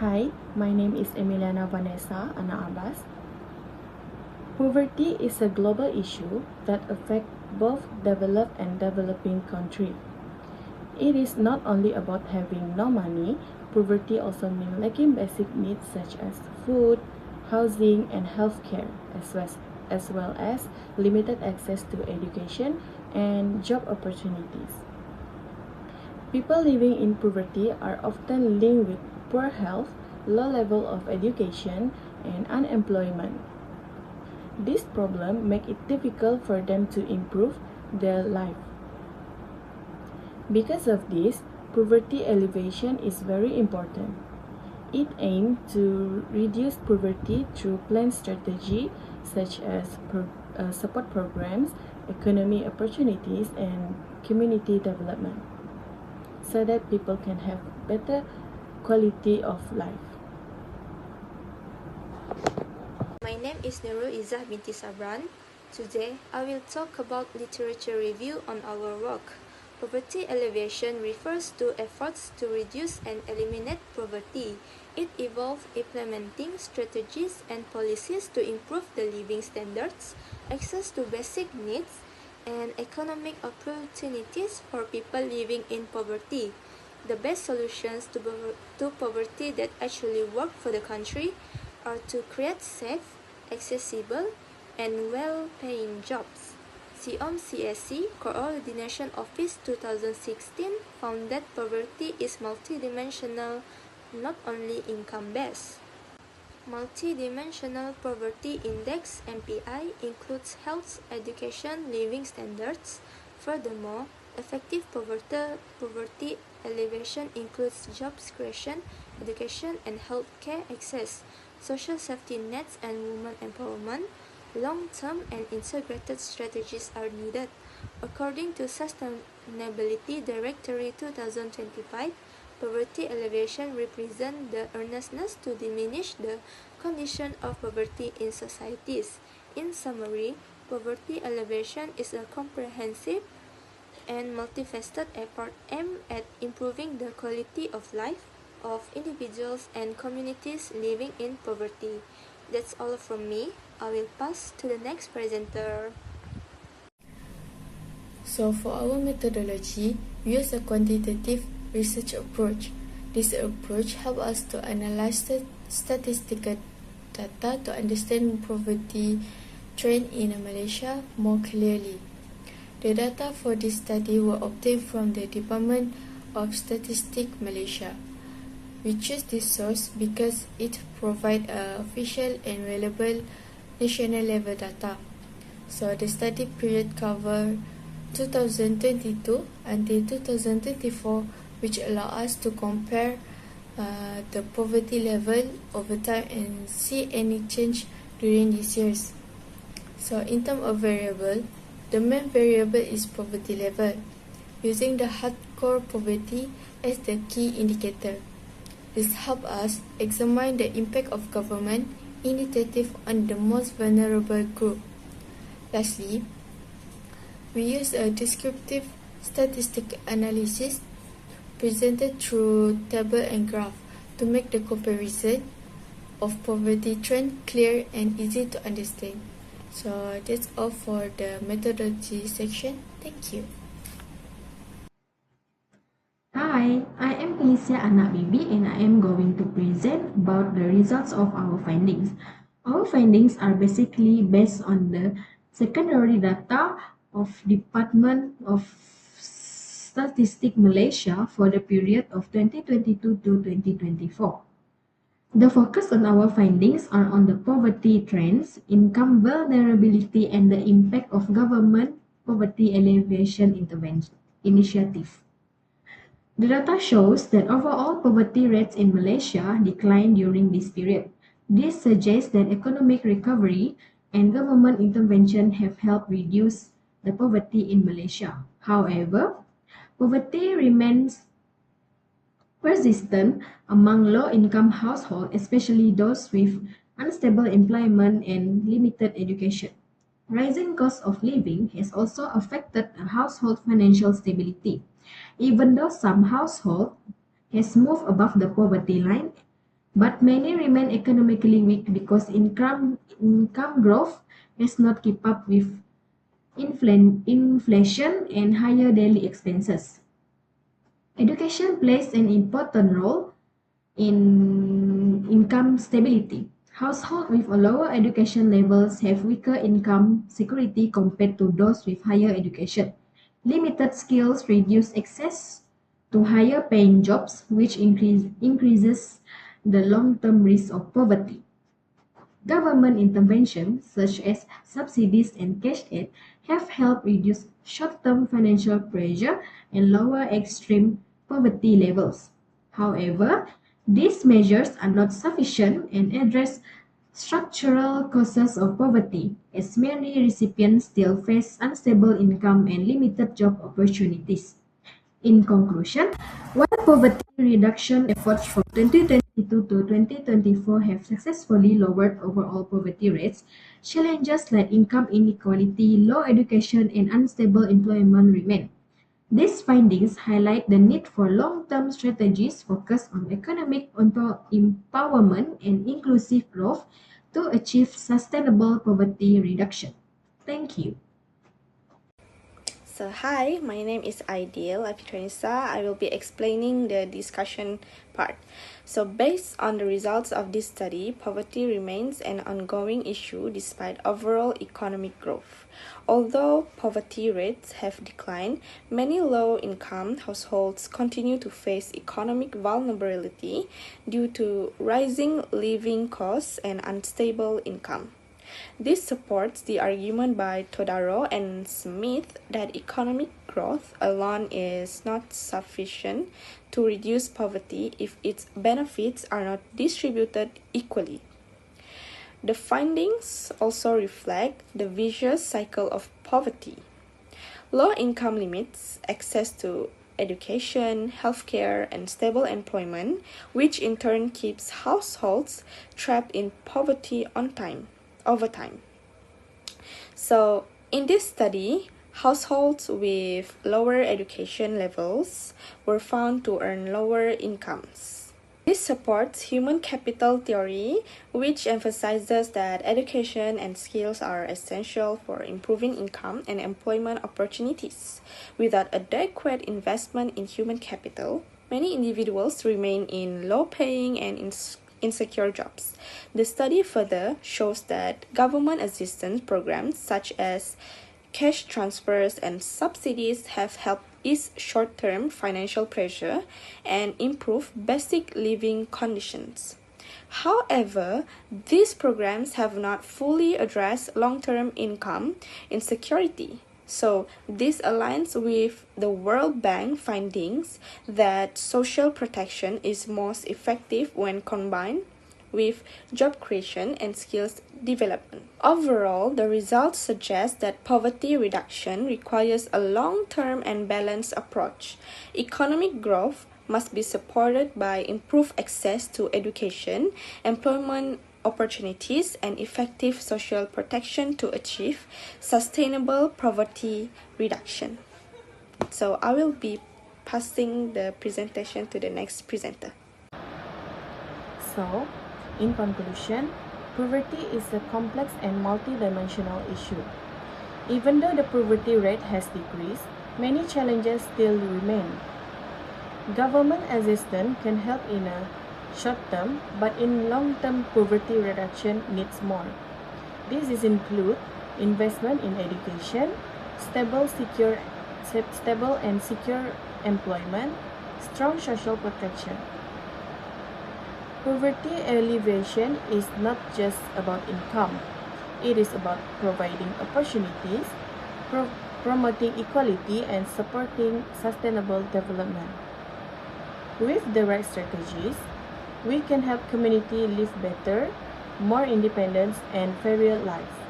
Hi, my name is Emiliana Vanessa Ana Abbas. Poverty is a global issue that affects both developed and developing countries. It is not only about having no money, poverty also means lacking basic needs such as food, housing, and healthcare, as well as limited access to education and job opportunities. People living in poverty are often linked with poor health, low level of education, and unemployment. This problem makes it difficult for them to improve their life. Because of this, poverty alleviation is very important. It aims to reduce poverty through planned strategy such as support programs, economic opportunities, and community development, so that people can have better quality of life. My name is Nurul Izzah binti Sabran. Today, I will talk about literature review on our work. Poverty alleviation refers to efforts to reduce and eliminate poverty. It involves implementing strategies and policies to improve the living standards, access to basic needs, and economic opportunities for people living in poverty. The best solutions to poverty that actually work for the country are to create safe, accessible, and well-paying jobs. CSC Coordination Office 2016 found that poverty is multidimensional, not only income-based. Multidimensional Poverty Index (MPI) includes health, education, living standards. Furthermore, effective poverty alleviation includes jobs creation, education and healthcare access, social safety nets and women empowerment. Long-term and integrated strategies are needed. According to Sustainability Directory 2025, poverty alleviation represents the earnestness to diminish the condition of poverty in societies. In summary, poverty alleviation is a comprehensive and multifaceted effort aimed at improving the quality of life of individuals and communities living in poverty. That's all from me. I will pass to the next presenter. So for our methodology, we use a quantitative research approach. This approach helps us to analyze the statistical data to understand poverty trend in Malaysia more clearly. The data for this study were obtained from the Department of Statistics Malaysia. We choose this source because it provides official and reliable national level data. So the study period covers 2022 until 2024, which allow us to compare the poverty level over time and see any change during these years. So in terms of variable, the main variable is poverty level, using the hardcore poverty as the key indicator. This helps us examine the impact of government initiative on the most vulnerable group. Lastly, we use a descriptive statistic analysis presented through table and graph to make the comparison of poverty trend clear and easy to understand. So that's all for the methodology section. Thank you. Hi, I am Felicia Anak Bibi and I am going to present about the results of our findings. Our findings are basically based on the secondary data of Department of Statistics Malaysia for the period of 2022 to 2024. The focus on our findings are on the poverty trends, income vulnerability, and the impact of government poverty alleviation initiative. The data shows that overall poverty rates in Malaysia declined during this period. This suggests that economic recovery and government intervention have helped reduce the poverty in Malaysia. However, poverty remains persistent among low-income households, especially those with unstable employment and limited education. Rising cost of living has also affected a household financial stability. Even though some households has moved above the poverty line, but many remain economically weak because income growth has not kept up with inflation and higher daily expenses. Education plays an important role in income stability. Households with a lower education levels have weaker income security compared to those with higher education. Limited skills reduce access to higher paying jobs, which increases the long-term risk of poverty. Government interventions such as subsidies and cash aid have helped reduce short-term financial pressure and lower extreme poverty levels. However, these measures are not sufficient and address structural causes of poverty, as many recipients still face unstable income and limited job opportunities. In conclusion, while poverty reduction efforts from 2022 to 2024 have successfully lowered overall poverty rates, challenges like income inequality, low education, and unstable employment remain. These findings highlight the need for long-term strategies focused on economic empowerment and inclusive growth to achieve sustainable poverty reduction. Thank you. So hi, my name is Aidil Apitranisa. I will be explaining the discussion part. So based on the results of this study, poverty remains an ongoing issue despite overall economic growth. Although poverty rates have declined, many low-income households continue to face economic vulnerability due to rising living costs and unstable income. This supports the argument by Todaro and Smith that economic growth alone is not sufficient to reduce poverty if its benefits are not distributed equally. The findings also reflect the vicious cycle of poverty. Low income limits access to education, healthcare, and stable employment, which in turn keeps households trapped in poverty over time. So, in this study, households with lower education levels were found to earn lower incomes. This supports human capital theory, which emphasizes that education and skills are essential for improving income and employment opportunities. Without adequate investment in human capital, many individuals remain in low-paying and insecure jobs. The study further shows that government assistance programs such as cash transfers and subsidies have helped ease short-term financial pressure and improve basic living conditions. However, these programs have not fully addressed long-term income insecurity. So, this aligns with the World Bank findings that social protection is most effective when combined with job creation and skills development. Overall, the results suggest that poverty reduction requires a long-term and balanced approach. Economic growth must be supported by improved access to education, employment opportunities, and effective social protection to achieve sustainable poverty reduction. So I will be passing the presentation to the next presenter. So, in conclusion, poverty is a complex and multidimensional issue. Even though the poverty rate has decreased, many challenges still remain. Government assistance can help in a short term, but in long term poverty reduction needs more. These include investment in education, stable and secure employment, strong social protection. Poverty alleviation is not just about income. It is about providing opportunities, promoting equality, and supporting sustainable development. With the right strategies, we can help community live better, more independent, and fairer lives.